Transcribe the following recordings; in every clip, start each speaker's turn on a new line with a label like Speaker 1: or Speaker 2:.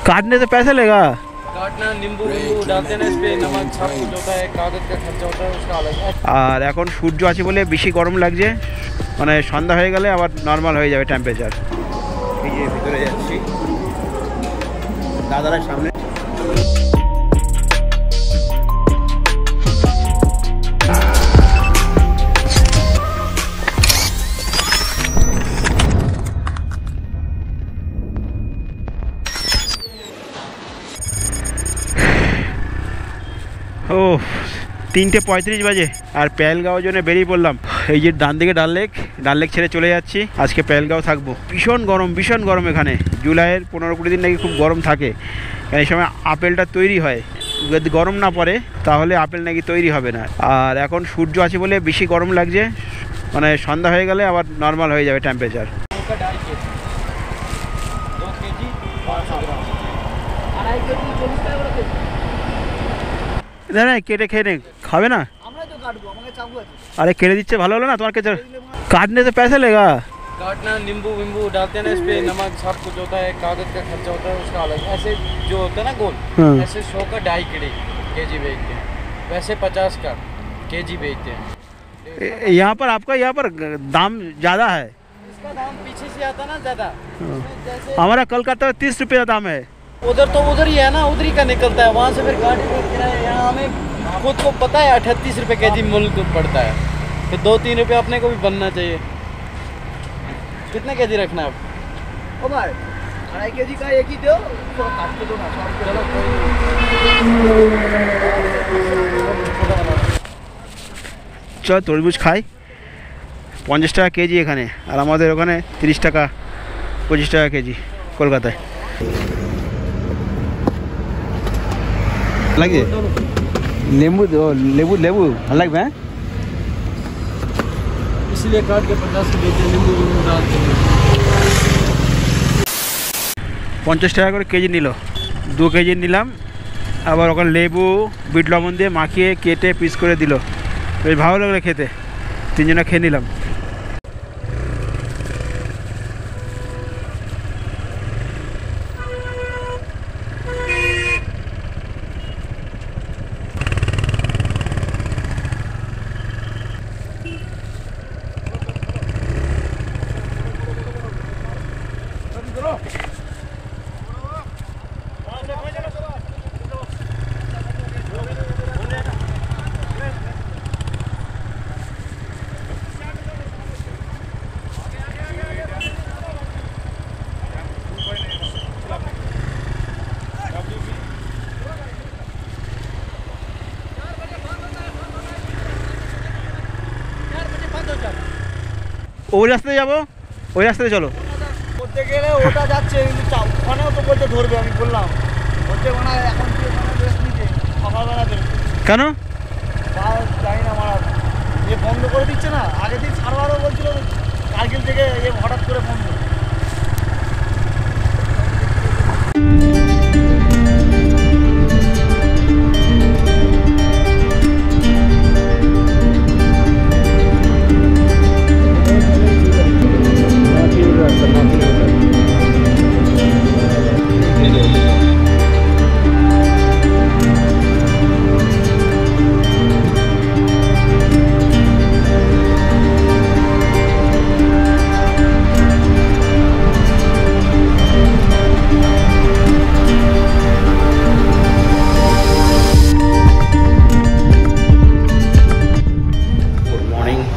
Speaker 1: काटने से पैसे लेगा?
Speaker 2: काटना, नींबू डालते ना, इस पे नमक सब कुछ होता है, कागज का खर्चा होता है, उसका अलग है।
Speaker 1: আর এখন সূর্য আছে বলে বেশি গরম লাগছে, মানে সন্ধ্যা হয়ে গেলে আবার নর্মাল হয়ে যাবে টেম্পারেচার। এই যে ভিতরে যাচ্ছি, দাদারা সামনে। ও 3:35 বাজে আর পেহেলগাঁও জন্য বেরিয়ে পড়লাম। এই যে ডান দিকে ডাল লেক ছেড়ে চলে যাচ্ছি। আজকে পেহেলগাঁও থাকবো। ভীষণ গরম এখানে। জুলাইয়ের 15-20 দিন নাকি খুব গরম থাকে, কারণ এই সময় আপেলটা তৈরি হয়। যদি গরম না পড়ে তাহলে আপেল নাকি তৈরি হবে না। আর এখন সূর্য আছে বলে বেশি গরম লাগছে, মানে সন্ধ্যা হয়ে গেলে আবার নর্মাল হয়ে যাবে টেম্পারেচার। না কেটে খেয়ে নে, খাবে না? अरे केड़े दीजिए भालो ना तुम्हारे के काटने से पैसे लेगा?
Speaker 2: काटना, नींबू डालते ना, इस पे नमक सब कुछ होता है, कागज का खर्चा होता है, उसका अलग। ऐसे जो होता है ना गोल, ऐसे 100 का 2.5 केजी बेचते हैं, वैसे 50 का केजी बेचते हैं।
Speaker 1: यहाँ पर आपका दाम ज़्यादा है।
Speaker 2: इसका दाम पीछे से आता ना ज़्यादा।
Speaker 1: हमारा कलकत्ता में 30 रुपये दाम है।
Speaker 2: उधर तो उधर ही है ना, उधर ही का निकलता है, वहाँ से फिर गाड़ी का किराया। यहाँ हमें खुद को पता है 38 रुपये केजी मूल्य पड़ता है, तो 2-3 रुपये अपने को भी बनना चाहिए। कितने केजी रखना है? ओ भाई 2.5 केजी का एक ही दो, तो काट के दो ना। चलो
Speaker 1: चल तरबुज खाई। 50 টাকা কেজি এখানে, আর আমাদের ওখানে 30 টাকা 25 টাকা কেজি কলকাতায়। লাগে नींबू लेबू भालो लगे,
Speaker 2: इसलिए काट के 50 के बेचते, नींबू डालते हैं।
Speaker 1: 50 টাকা করে কেজি নিল। 2 কেজি নিলাম, আবার ওখানে লেবু বিট লবণ দিয়ে মাখিয়ে কেটে পিস করে দিল। বেশ ভালো লাগলো খেতে, 3 জনে খেয়ে নিলাম। ওই রাস্তায় যাবো, ওই রাস্তায় চলো।
Speaker 2: করতে গেলে ওটা যাচ্ছে, ওখানেও তো বলতে ধরবে। আমি বললাম বলতে মানে এখন সকালবেলা দেবে
Speaker 1: কেন
Speaker 2: জানি না, আমার এ বন্ধ করে দিচ্ছে না। আগের দিন সারবারও বলছিল, কালকের থেকে এ হঠাৎ করে বন্ধ।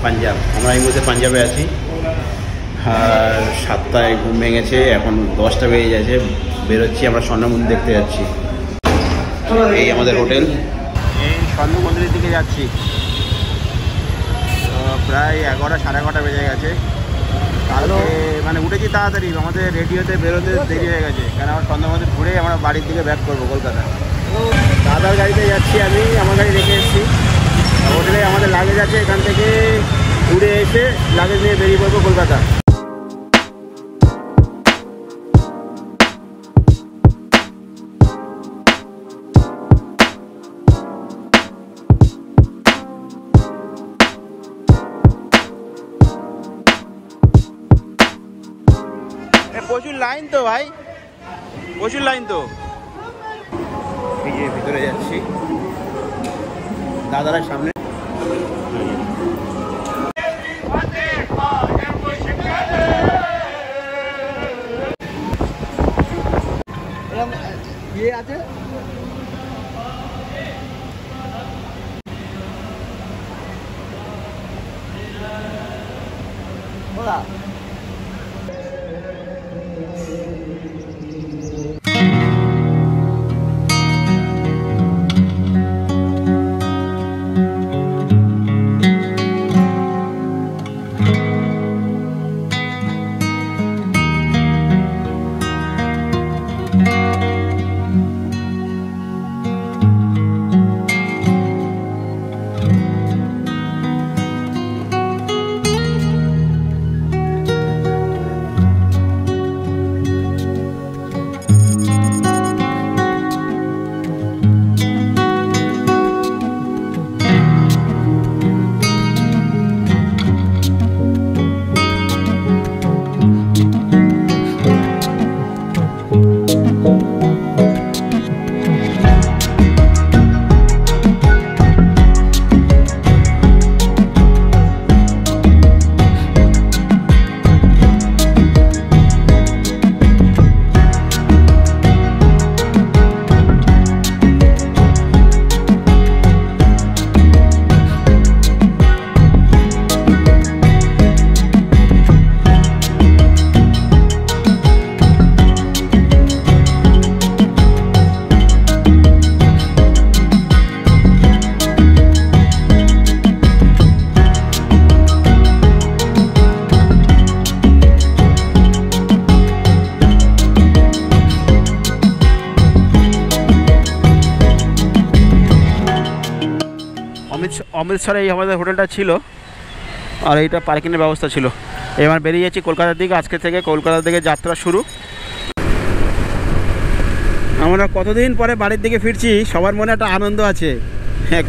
Speaker 1: পাঞ্জাব, আমরা এই মুহূর্তে পাঞ্জাবে আছি। আর 7টায় ঘুম ভেঙেছে, এখন 10টা বেজে যাচ্ছে। বেরোচ্ছি, আমরা স্বর্ণ মন্দির দেখতে যাচ্ছি। এই আমাদের হোটেল, এই স্বর্ণ মন্দিরের দিকে যাচ্ছি। প্রায় 11টা 11:30 বেজে গেছে। কালকে মানে উঠেছি তাড়াতাড়ি, আমাদের রেডি হতে বেরোতে দেরি হয়ে গেছে, কারণ আমার স্বর্ণ মন্দির ঘুরে আমরা বাড়ির দিকে ব্যাক করবো কলকাতা। দাদার গাড়িতে যাচ্ছি, আমি আমার গাড়ি রেখে এসেছি হোটেলে। আমাদের লাগেজ আছে, এখান থেকে ঘুরে এসে লাগেজ নিয়ে বেরিয়ে পড়বো কলকাতা। প্রচুর লাইন তো ভাই। প্রচুর লাইন তো। এই যে ভিতরে যাচ্ছি, দাদারা সামনে।
Speaker 2: ये आते होगा
Speaker 1: অমৃতসরে এই আমাদের হোটেলটা ছিল, আর এইটা পার্কিংয়ের ব্যবস্থা ছিল। এবার বেরিয়ে যাচ্ছি কলকাতার দিকে। আজকে থেকে কলকাতার দিকে যাত্রা শুরু। আমরা কতদিন পরে বাড়ির দিকে ফিরছি, সবার মনে একটা আনন্দ আছে। হ্যাঁ,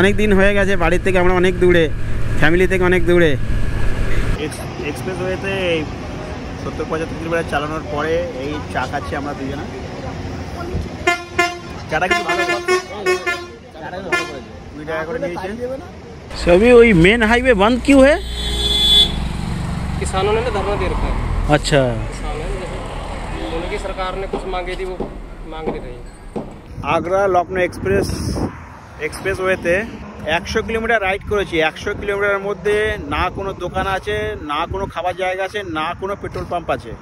Speaker 1: অনেক দিন হয়ে গেছে বাড়ির থেকে আমরা অনেক দূরে, ফ্যামিলি থেকে অনেক দূরে। এক্সপ্রেসওয়েতে এই 70-75 কিলোমিটার চালানোর পরে এই চা খাচ্ছি আমরা দুজনে। চাটা কিন্তু ভালো, চাটা ভালো করেছে, 2 টাকা করে নিয়েছে। सभी वही मेन हाईवे बंद क्यों है?
Speaker 2: किसानों ने धरना दे रखा है।
Speaker 1: अच्छा,
Speaker 2: उनकी सरकार ने कुछ मांगे थी, वो मांग नहीं रही।
Speaker 1: आगरा लखनऊ এক্সপ্রেসওয়েতে 100 কিলোমিটার রাইড করেছি। 100 কিলোমিটারের মধ্যে না কোনো দোকান আছে, না কোনো খাবার জায়গা আছে, না কোনো পেট্রোল পাম্প আছে।